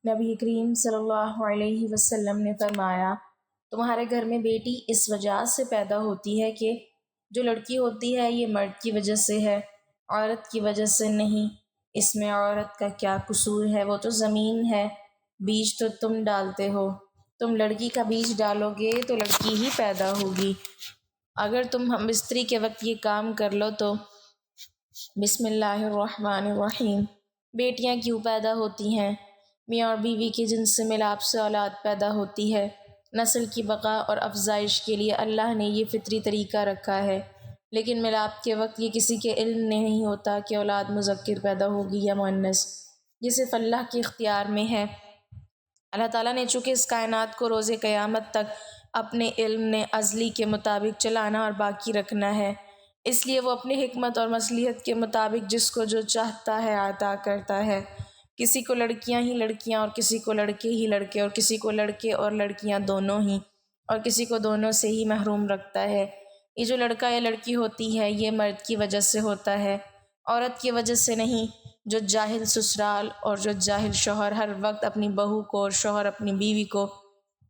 نبی کریم صلی اللہ علیہ وسلم نے فرمایا، تمہارے گھر میں بیٹی اس وجہ سے پیدا ہوتی ہے کہ جو لڑکی ہوتی ہے یہ مرد کی وجہ سے ہے، عورت کی وجہ سے نہیں۔ اس میں عورت کا کیا قصور ہے؟ وہ تو زمین ہے، بیج تو تم ڈالتے ہو۔ تم لڑکی کا بیج ڈالو گے تو لڑکی ہی پیدا ہوگی۔ اگر تم ہم بستری کے وقت یہ کام کر لو تو بسم اللہ الرحمن الرحیم۔ بیٹیاں کیوں پیدا ہوتی ہیں؟ میاں اور بیوی کے جنس سے ملاپ سے اولاد پیدا ہوتی ہے۔ نسل کی بقا اور افزائش کے لیے اللہ نے یہ فطری طریقہ رکھا ہے، لیکن ملاپ کے وقت یہ کسی کے علم نہیں ہوتا کہ اولاد مذکر پیدا ہوگی یا مؤنث، یہ صرف اللہ کے اختیار میں ہے۔ اللہ تعالیٰ نے چونکہ اس کائنات کو روز قیامت تک اپنے علم نے ازلی کے مطابق چلانا اور باقی رکھنا ہے، اس لیے وہ اپنی حکمت اور مصلحت کے مطابق جس کو جو چاہتا ہے عطا کرتا ہے۔ کسی کو لڑکیاں ہی لڑکیاں اور کسی کو لڑکے ہی لڑکے اور کسی کو لڑکے اور لڑکیاں دونوں ہی اور کسی کو دونوں سے ہی محروم رکھتا ہے۔ یہ جو لڑکا یا لڑکی ہوتی ہے یہ مرد کی وجہ سے ہوتا ہے، عورت کی وجہ سے نہیں۔ جو جاہل سسرال اور جو جاہل شوہر ہر وقت اپنی بہو کو اور شوہر اپنی بیوی کو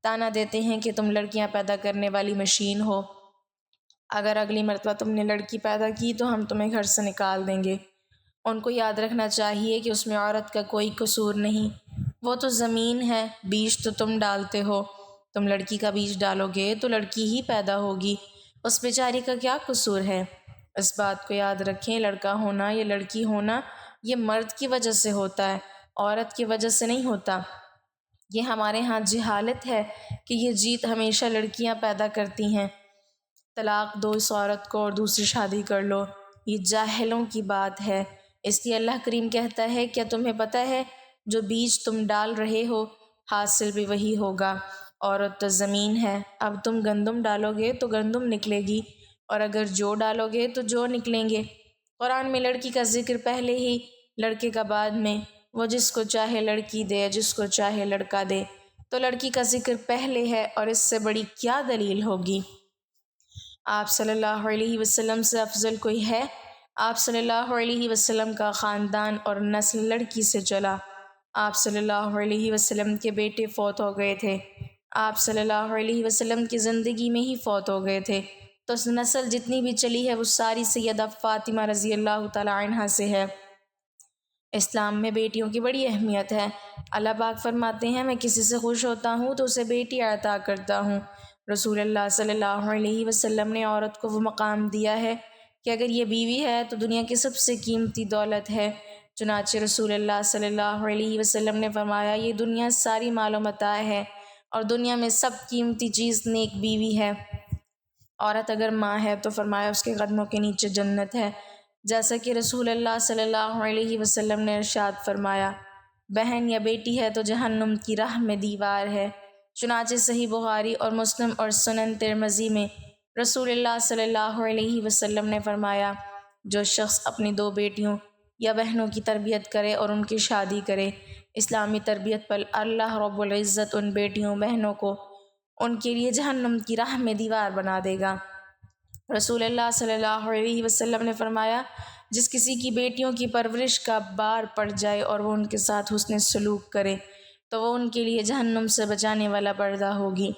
تانا دیتے ہیں کہ تم لڑکیاں پیدا کرنے والی مشین ہو، اگر اگلی مرتبہ تم نے لڑکی پیدا کی تو ہم تمہیں گھر سے نکال دیں گے، ان کو یاد رکھنا چاہیے کہ اس میں عورت کا کوئی قصور نہیں۔ وہ تو زمین ہے، بیج تو تم ڈالتے ہو۔ تم لڑکی کا بیج ڈالو گے تو لڑکی ہی پیدا ہوگی، اس بیچاری کا کیا قصور ہے؟ اس بات کو یاد رکھیں، لڑکا ہونا یا لڑکی ہونا یہ مرد کی وجہ سے ہوتا ہے، عورت کی وجہ سے نہیں ہوتا۔ یہ ہمارے ہاں جہالت ہے کہ یہ جیت ہمیشہ لڑکیاں پیدا کرتی ہیں۔ طلاق دو اس عورت کو اور دوسری شادی کر لو، یہ جاہلوں کی بات ہے۔ اس لیے اللہ کریم کہتا ہے، کیا تمہیں پتہ ہے جو بیج تم ڈال رہے ہو حاصل بھی وہی ہوگا؟ عورت تو زمین ہے، اب تم گندم ڈالو گے تو گندم نکلے گی، اور اگر جو ڈالو گے تو جو نکلیں گے۔ قرآن میں لڑکی کا ذکر پہلے ہی، لڑکے کا بعد میں۔ وہ جس کو چاہے لڑکی دے جس کو چاہے لڑکا دے، تو لڑکی کا ذکر پہلے ہے، اور اس سے بڑی کیا دلیل ہوگی؟ آپ صلی اللہ علیہ وسلم سے افضل کوئی ہے؟ آپ صلی اللہ علیہ وسلم کا خاندان اور نسل لڑکی سے چلا۔ آپ صلی اللہ علیہ وسلم کے بیٹے فوت ہو گئے تھے، آپ صلی اللہ علیہ وسلم کی زندگی میں ہی فوت ہو گئے تھے، تو نسل جتنی بھی چلی ہے وہ ساری سیدہ فاطمہ رضی اللہ تعالی عنہا سے ہے۔ اسلام میں بیٹیوں کی بڑی اہمیت ہے۔ اللہ پاک فرماتے ہیں، میں کسی سے خوش ہوتا ہوں تو اسے بیٹی عطا کرتا ہوں۔ رسول اللہ صلی اللہ علیہ وسلم نے عورت کو وہ مقام دیا ہے کہ اگر یہ بیوی ہے تو دنیا کی سب سے قیمتی دولت ہے۔ چنانچہ رسول اللہ صلی اللہ علیہ وسلم نے فرمایا، یہ دنیا ساری مال و متاع ہے اور دنیا میں سب قیمتی چیز نیک بیوی ہے۔ عورت اگر ماں ہے تو فرمایا اس کے قدموں کے نیچے جنت ہے، جیسا کہ رسول اللہ صلی اللہ علیہ وسلم نے ارشاد فرمایا، بہن یا بیٹی ہے تو جہنم کی راہ میں دیوار ہے۔ چنانچہ صحیح بخاری اور مسلم اور سنن ترمذی میں رسول اللہ صلی اللہ علیہ وسلم نے فرمایا، جو شخص اپنی دو بیٹیوں یا بہنوں کی تربیت کرے اور ان کی شادی کرے، اسلامی تربیت پر اللہ رب العزت ان بیٹیوں بہنوں کو ان کے لیے جہنم کی راہ میں دیوار بنا دے گا۔ رسول اللہ صلی اللہ علیہ وسلم نے فرمایا، جس کسی کی بیٹیوں کی پرورش کا بار پڑ جائے اور وہ ان کے ساتھ حسن سلوک کرے تو وہ ان کے لیے جہنم سے بچانے والا پردہ ہوگی۔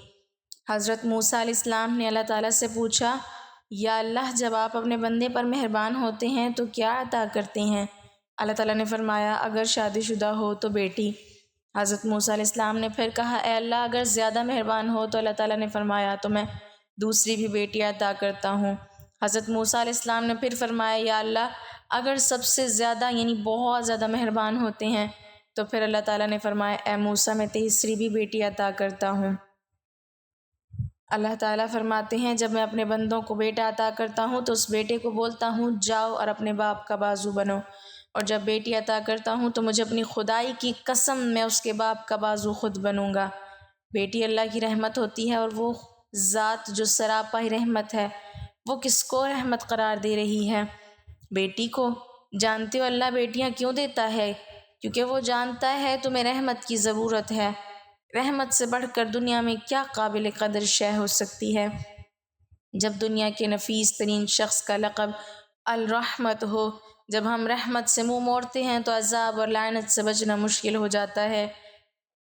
حضرت موسیٰ علیہ السلام نے اللہ تعالیٰ سے پوچھا، یا اللہ، جب آپ اپنے بندے پر مہربان ہوتے ہیں تو کیا عطا کرتے ہیں؟ اللہ تعالیٰ نے فرمایا، اگر شادی شدہ ہو تو بیٹی۔ حضرت موسیٰ علیہ السلام نے پھر کہا، اے اللہ، اگر زیادہ مہربان ہو تو اللہ تعالیٰ نے فرمایا، تو میں دوسری بھی بیٹی عطا کرتا ہوں۔ حضرت موسیٰ علیہ السلام نے پھر فرمایا، یا اللہ، اگر سب سے زیادہ یعنی بہت زیادہ مہربان ہوتے ہیں تو پھر اللہ تعالیٰ نے فرمایا، اے موسیٰ، میں تیسری بھی بیٹی عطا کرتا ہوں۔ اللہ تعالیٰ فرماتے ہیں، جب میں اپنے بندوں کو بیٹا عطا کرتا ہوں تو اس بیٹے کو بولتا ہوں، جاؤ اور اپنے باپ کا بازو بنو، اور جب بیٹی عطا کرتا ہوں تو مجھے اپنی خدائی کی قسم میں اس کے باپ کا بازو خود بنوں گا۔ بیٹی اللہ کی رحمت ہوتی ہے، اور وہ ذات جو سراپا ہی رحمت ہے وہ کس کو رحمت قرار دے رہی ہے؟ بیٹی کو۔ جانتے ہو اللہ بیٹیاں کیوں دیتا ہے؟ کیونکہ وہ جانتا ہے تمہیں رحمت کی ضرورت ہے۔ رحمت سے بڑھ کر دنیا میں کیا قابل قدر شے ہو سکتی ہے؟ جب دنیا کے نفیس ترین شخص کا لقب الرحمت ہو، جب ہم رحمت سے منہ موڑتے ہیں تو عذاب اور لعنت سے بچنا مشکل ہو جاتا ہے۔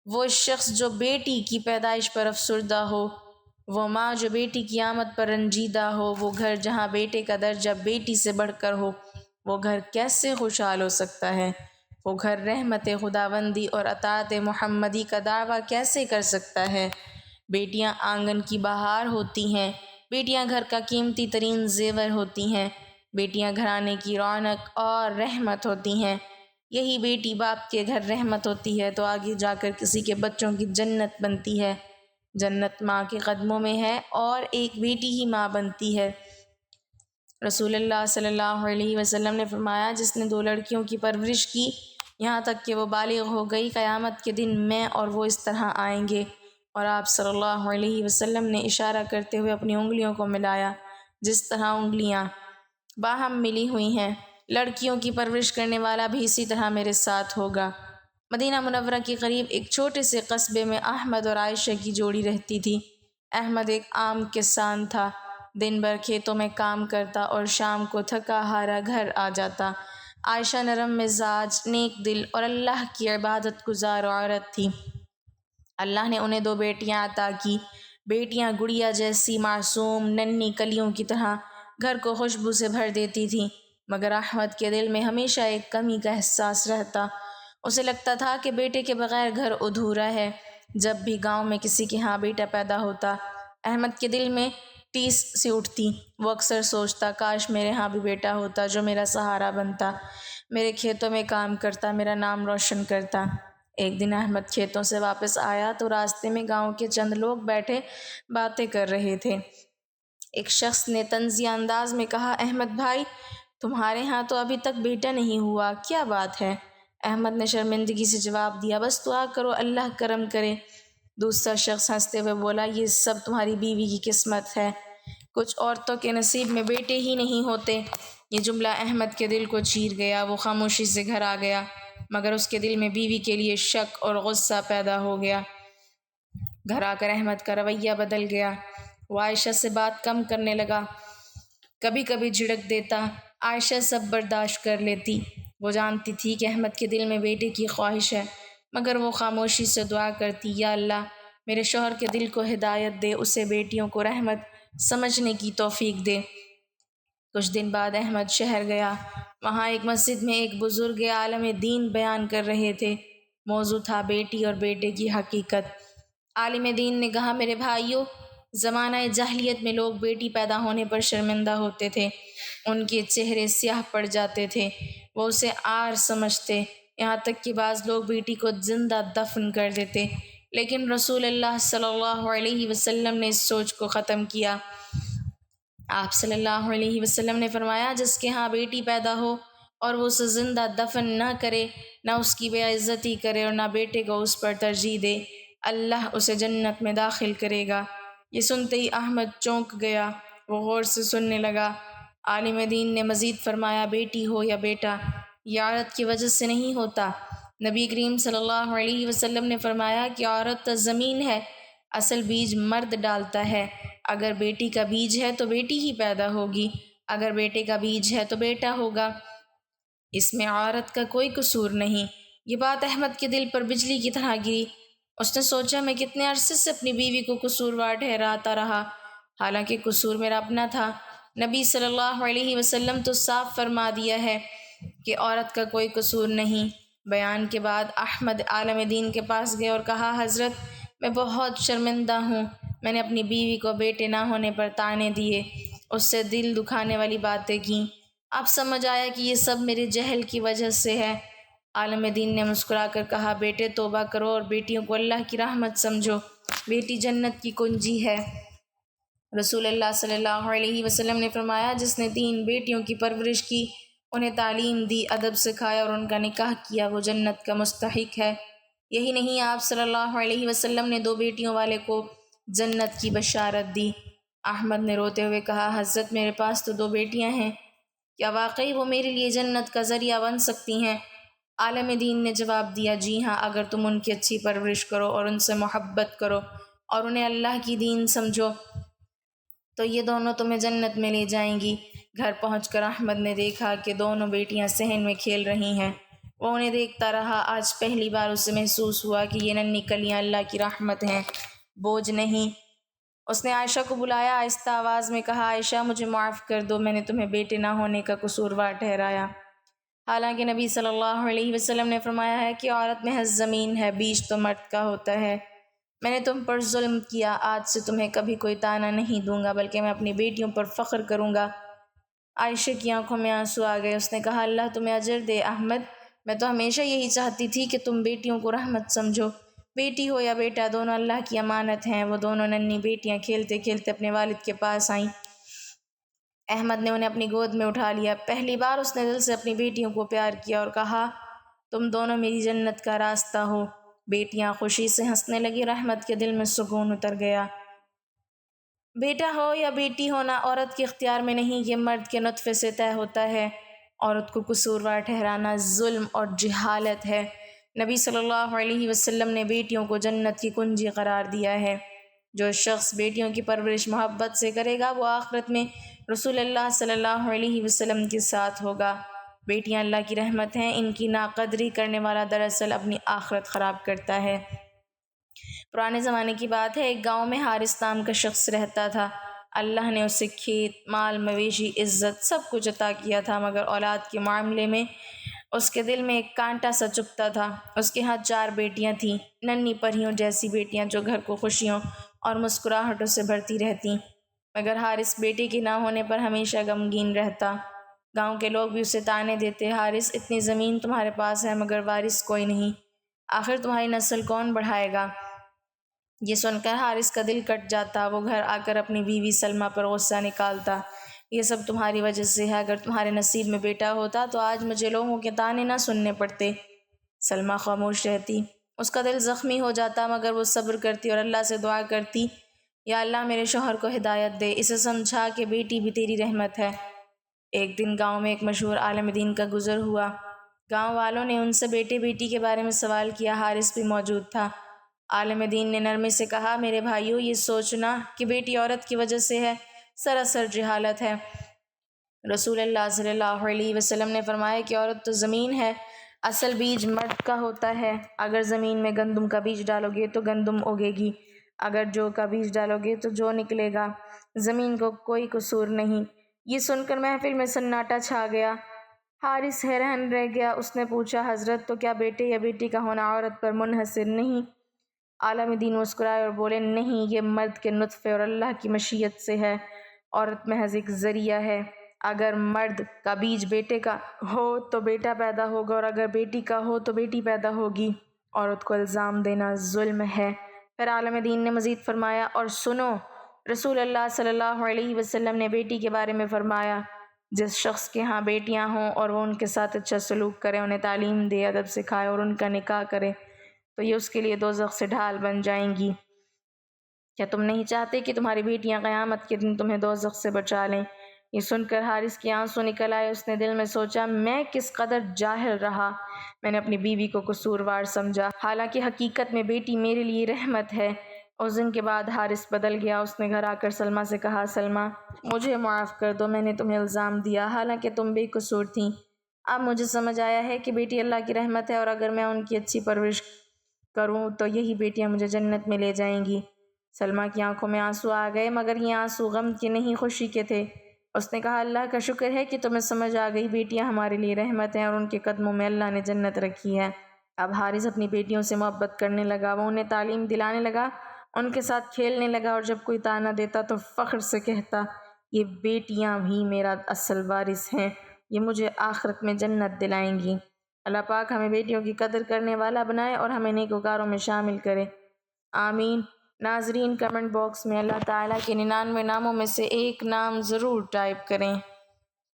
وہ شخص جو بیٹی کی پیدائش پر افسردہ ہو، وہ ماں جو بیٹی کی آمد پر رنجیدہ ہو، وہ گھر جہاں بیٹے کا درجہ بیٹی سے بڑھ کر ہو، وہ گھر کیسے خوشحال ہو سکتا ہے؟ وہ گھر رحمت خداوندی اور اطاعت محمدی کا دعویٰ کیسے کر سکتا ہے؟ بیٹیاں آنگن کی بہار ہوتی ہیں، بیٹیاں گھر کا قیمتی ترین زیور ہوتی ہیں، بیٹیاں گھرانے کی رونق اور رحمت ہوتی ہیں۔ یہی بیٹی باپ کے گھر رحمت ہوتی ہے تو آگے جا کر کسی کے بچوں کی جنت بنتی ہے۔ جنت ماں کے قدموں میں ہے اور ایک بیٹی ہی ماں بنتی ہے۔ رسول اللہ صلی اللہ علیہ وسلم نے فرمایا، جس نے 2 لڑکیوں کی پرورش کی یہاں تک کہ وہ بالغ ہو گئی، قیامت کے دن میں اور وہ اس طرح آئیں گے۔ اور آپ صلی اللہ علیہ وسلم نے اشارہ کرتے ہوئے اپنی انگلیوں کو ملایا، جس طرح انگلیاں باہم ملی ہوئی ہیں۔ لڑکیوں کی پرورش کرنے والا بھی اسی طرح میرے ساتھ ہوگا۔ مدینہ منورہ کے قریب ایک چھوٹے سے قصبے میں احمد اور عائشہ کی جوڑی رہتی تھی۔ احمد ایک عام کسان تھا، دن بھر کھیتوں میں کام کرتا اور شام کو تھکا ہارا گھر آ جاتا۔ عائشہ نرم مزاج، نیک دل اور اللہ کی عبادت گزار عورت تھی۔ اللہ نے انہیں 2 بیٹیاں عطا کی۔ بیٹیاں گڑیا جیسی معصوم ننھی کلیوں کی طرح گھر کو خوشبو سے بھر دیتی تھیں، مگر احمد کے دل میں ہمیشہ ایک کمی کا احساس رہتا۔ اسے لگتا تھا کہ بیٹے کے بغیر گھر ادھورا ہے۔ جب بھی گاؤں میں کسی کے ہاں بیٹا پیدا ہوتا، احمد کے دل میں ٹیس سی اٹھتی۔ وہ اکثر سوچتا، کاش میرے ہاں بھی بیٹا ہوتا جو میرا سہارا بنتا، میرے کھیتوں میں کام کرتا، میرا نام روشن کرتا۔ ایک دن احمد کھیتوں سے واپس آیا تو راستے میں گاؤں کے چند لوگ بیٹھے باتیں کر رہے تھے۔ ایک شخص نے طنزیہ انداز میں کہا، احمد بھائی، تمہارے ہاں تو ابھی تک بیٹا نہیں ہوا، کیا بات ہے؟ احمد نے شرمندگی سے جواب دیا، بس دعا کرو اللہ کرم کرے۔ دوسرا شخص ہنستے ہوئے بولا، یہ سب تمہاری بیوی کی قسمت ہے، کچھ عورتوں کے نصیب میں بیٹے ہی نہیں ہوتے۔ یہ جملہ احمد کے دل کو چیر گیا۔ وہ خاموشی سے گھر آ گیا، مگر اس کے دل میں بیوی کے لیے شک اور غصہ پیدا ہو گیا۔ گھر آ کر احمد کا رویہ بدل گیا۔ وہ عائشہ سے بات کم کرنے لگا، کبھی کبھی جھڑک دیتا۔ عائشہ سب برداشت کر لیتی۔ وہ جانتی تھی کہ احمد کے دل میں بیٹے کی خواہش ہے، مگر وہ خاموشی سے دعا کرتی، یا اللہ میرے شوہر کے دل کو ہدایت دے، اسے بیٹیوں کو رحمت سمجھنے کی توفیق دے۔ کچھ دن بعد احمد شہر گیا۔ وہاں ایک مسجد میں ایک بزرگ عالم دین بیان کر رہے تھے۔ موضوع تھا بیٹی اور بیٹے کی حقیقت۔ عالم دین نے کہا، میرے بھائیوں، زمانہ جاہلیت میں لوگ بیٹی پیدا ہونے پر شرمندہ ہوتے تھے، ان کے چہرے سیاہ پڑ جاتے تھے، وہ اسے عار سمجھتے، یہاں تک کہ بعض لوگ بیٹی کو زندہ دفن کر دیتے۔ لیکن رسول اللہ صلی اللہ علیہ وسلم نے اس سوچ کو ختم کیا۔ آپ صلی اللہ علیہ وسلم نے فرمایا، جس کے ہاں بیٹی پیدا ہو اور وہ اسے زندہ دفن نہ کرے، نہ اس کی بے عزتی کرے اور نہ بیٹے کو اس پر ترجیح دے، اللہ اسے جنت میں داخل کرے گا۔ یہ سنتے ہی احمد چونک گیا۔ وہ غور سے سننے لگا۔ عالم دین نے مزید فرمایا، بیٹی ہو یا بیٹا، یہ عورت کی وجہ سے نہیں ہوتا۔ نبی کریم صلی اللہ علیہ وسلم نے فرمایا کہ عورت زمین ہے، اصل بیج مرد ڈالتا ہے۔ اگر بیٹی کا بیج ہے تو بیٹی ہی پیدا ہوگی، اگر بیٹے کا بیج ہے تو بیٹا ہوگا، اس میں عورت کا کوئی قصور نہیں۔ یہ بات احمد کے دل پر بجلی کی طرح گری۔ اس نے سوچا، میں کتنے عرصے سے اپنی بیوی کو قصوروار ٹھہراتا رہا، حالانکہ قصور میرا اپنا تھا۔ نبی صلی اللہ علیہ وسلم تو صاف فرما دیا ہے کہ عورت کا کوئی قصور نہیں۔ بیان کے بعد احمد عالم دین کے پاس گئے اور کہا، حضرت، میں بہت شرمندہ ہوں، میں نے اپنی بیوی کو بیٹے نہ ہونے پر طعنے دیے، اس سے دل دکھانے والی باتیں کیں۔ اب سمجھ آیا کہ یہ سب میرے جہل کی وجہ سے ہے۔ عالم دین نے مسکرا کر کہا، بیٹے توبہ کرو اور بیٹیوں کو اللہ کی رحمت سمجھو، بیٹی جنت کی کنجی ہے۔ رسول اللہ صلی اللہ علیہ وسلم نے فرمایا، جس نے 3 بیٹیوں کی پرورش کی، انہیں تعلیم دی، ادب سکھایا اور ان کا نکاح کیا، وہ جنت کا مستحق ہے۔ یہی نہیں، آپ صلی اللہ علیہ وسلم نے 2 بیٹیوں والے کو جنت کی بشارت دی۔ احمد نے روتے ہوئے کہا، حضرت میرے پاس تو 2 بیٹیاں ہیں، کیا واقعی وہ میرے لیے جنت کا ذریعہ بن سکتی ہیں؟ عالم دین نے جواب دیا، جی ہاں، اگر تم ان کی اچھی پرورش کرو اور ان سے محبت کرو اور انہیں اللہ کی دین سمجھو تو یہ دونوں تمہیں جنت میں لے جائیں گی۔ گھر پہنچ کر احمد نے دیکھا کہ دونوں بیٹیاں صحن میں کھیل رہی ہیں۔ وہ انہیں دیکھتا رہا۔ آج پہلی بار اسے محسوس ہوا کہ یہ ننھی کلیاں اللہ کی رحمت ہیں، بوجھ نہیں۔ اس نے عائشہ کو بلایا، آہستہ آواز میں کہا، عائشہ مجھے معاف کر دو، میں نے تمہیں بیٹے نہ ہونے کا قصوروار ٹھہرایا۔ حالانکہ نبی صلی اللہ علیہ وسلم نے فرمایا ہے کہ عورت محض زمین ہے، بیج تو مرد کا ہوتا ہے۔ میں نے تم پر ظلم کیا، آج سے تمہیں کبھی کوئی طعنہ نہیں دوں گا، بلکہ میں اپنی بیٹیوں پر فخر کروں گا۔ عائشہ کی آنکھوں میں آنسو آ گئے۔ اس نے کہا، اللہ تمہیں اجر دے احمد، میں تو ہمیشہ یہی چاہتی تھی کہ تم بیٹیوں کو رحمت سمجھو۔ بیٹی ہو یا بیٹا، دونوں اللہ کی امانت ہیں۔ وہ دونوں ننھی بیٹیاں کھیلتے کھیلتے اپنے والد کے پاس آئیں۔ احمد نے انہیں اپنی گود میں اٹھا لیا۔ پہلی بار اس نے دل سے اپنی بیٹیوں کو پیار کیا اور کہا، تم دونوں میری جنت کا راستہ ہو۔ بیٹیاں خوشی سے ہنسنے لگی اور احمد کے دل میں سکون اتر گیا۔ بیٹا ہو یا بیٹی ہونا عورت کے اختیار میں نہیں، یہ مرد کے نطفے سے طے ہوتا ہے۔ عورت کو قصوروار ٹھہرانا ظلم اور جہالت ہے۔ نبی صلی اللہ علیہ وسلم نے بیٹیوں کو جنت کی کنجی قرار دیا ہے۔ جو شخص بیٹیوں کی پرورش محبت سے کرے گا وہ آخرت میں رسول اللہ صلی اللہ علیہ وسلم کے ساتھ ہوگا۔ بیٹیاں اللہ کی رحمت ہیں، ان کی ناقدری کرنے والا دراصل اپنی آخرت خراب کرتا ہے۔ پرانے زمانے کی بات ہے، ایک گاؤں میں حارث نام کا شخص رہتا تھا۔ اللہ نے اسے کھیت، مال، مویشی، عزت سب کچھ عطا کیا تھا، مگر اولاد کے معاملے میں اس کے دل میں ایک کانٹا سا چبھتا تھا۔ اس کے ہاں 4 بیٹیاں تھیں، ننھی پریوں جیسی بیٹیاں جو گھر کو خوشیوں اور مسکراہٹوں سے بھرتی رہتیں، مگر حارث بیٹے کے نہ ہونے پر ہمیشہ غمگین رہتا۔ گاؤں کے لوگ بھی اسے طعنے دیتے، حارث اتنی زمین تمہارے پاس ہے مگر وارث کوئی نہیں، آخر تمہاری نسل کون بڑھائے گا؟ یہ سن کر حارث کا دل کٹ جاتا۔ وہ گھر آ کر اپنی بیوی سلمہ پر غصہ نکالتا، یہ سب تمہاری وجہ سے ہے، اگر تمہارے نصیب میں بیٹا ہوتا تو آج مجھے لوگوں کے طعنے نہ سننے پڑتے۔ سلمہ خاموش رہتی، اس کا دل زخمی ہو جاتا، مگر وہ صبر کرتی اور اللہ سے دعا کرتی، یا اللہ میرے شوہر کو ہدایت دے، اسے سمجھا کہ بیٹی بھی تیری رحمت ہے۔ ایک دن گاؤں میں ایک مشہور عالم دین کا گزر ہوا۔ گاؤں والوں نے ان سے بیٹے بیٹی کے بارے میں سوال کیا، حارث بھی موجود تھا۔ عالم دین نے نرمی سے کہا، میرے بھائیو، یہ سوچنا کہ بیٹی عورت کی وجہ سے ہے سراسر جہالت ہے۔ رسول اللہ صلی اللہ علیہ وسلم نے فرمایا کہ عورت تو زمین ہے، اصل بیج مرد کا ہوتا ہے۔ اگر زمین میں گندم کا بیج ڈالو گے تو گندم اگے گی، اگر جو کا بیج ڈالو گے تو جو نکلے گا، زمین کو کوئی قصور نہیں۔ یہ سن کر محفل میں سناٹا چھا گیا۔ حارث حیران رہ گیا۔ اس نے پوچھا، حضرت تو کیا بیٹے یا بیٹی کا ہونا عورت پر منحصر نہیں؟ عالم دین مسکرائے اور بولے، نہیں، یہ مرد کے نطفے اور اللہ کی مشیت سے ہے، عورت محض ایک ذریعہ ہے۔ اگر مرد کا بیج بیٹے کا ہو تو بیٹا پیدا ہوگا، اور اگر بیٹی کا ہو تو بیٹی پیدا ہوگی۔ عورت کو الزام دینا ظلم ہے۔ پھر عالم دین نے مزید فرمایا، اور سنو، رسول اللہ صلی اللہ علیہ وسلم نے بیٹی کے بارے میں فرمایا، جس شخص کے ہاں بیٹیاں ہوں اور وہ ان کے ساتھ اچھا سلوک کرے، انہیں تعلیم دے، ادب سکھائے اور ان کا نکاح کرے تو یہ اس کے لیے دوزخ سے ڈھال بن جائیں گی۔ کیا تم نہیں چاہتے کہ تمہاری بیٹیاں قیامت کے دن تمہیں دوزخ سے بچا لیں؟ یہ سن کر حارث کی آنسو نکل آئے۔ اس نے دل میں سوچا، میں کس قدر جاہل رہا، میں نے اپنی بیوی کو قصوروار سمجھا، حالانکہ حقیقت میں بیٹی میرے لیے رحمت ہے۔ اس دن کے بعد حارث بدل گیا۔ اس نے گھر آ کر سلمہ سے کہا، سلمہ مجھے معاف کر دو، میں نے تمہیں الزام دیا، حالانکہ تم بے قصور تھیں۔ اب مجھے سمجھ آیا ہے کہ بیٹی اللہ کی رحمت ہے، اور اگر میں ان کی اچھی پرورش کروں تو یہی بیٹیاں مجھے جنت میں لے جائیں گی۔ سلمہ کی آنکھوں میں آنسو آ گئے، مگر یہ آنسو غم کے نہیں، خوشی کے تھے۔ اس نے کہا، اللہ کا شکر ہے کہ تمہیں سمجھ آ گئی، بیٹیاں ہمارے لیے رحمت ہیں اور ان کے قدموں میں اللہ نے جنت رکھی ہے۔ اب حارث اپنی بیٹیوں سے محبت کرنے لگا، وہ انہیں تعلیم دلانے لگا، ان کے ساتھ کھیلنے لگا، اور جب کوئی طعنہ دیتا تو فخر سے کہتا، یہ بیٹیاں بھی میرا اصل وارث ہیں، یہ مجھے آخرت میں جنت دلائیں گی۔ اللہ پاک ہمیں بیٹیوں کی قدر کرنے والا بنائے اور ہمیں نیکوکاروں میں شامل کرے، آمین۔ ناظرین، کمنٹ باکس میں اللہ تعالیٰ کے 99 ناموں میں سے ایک نام ضرور ٹائپ کریں۔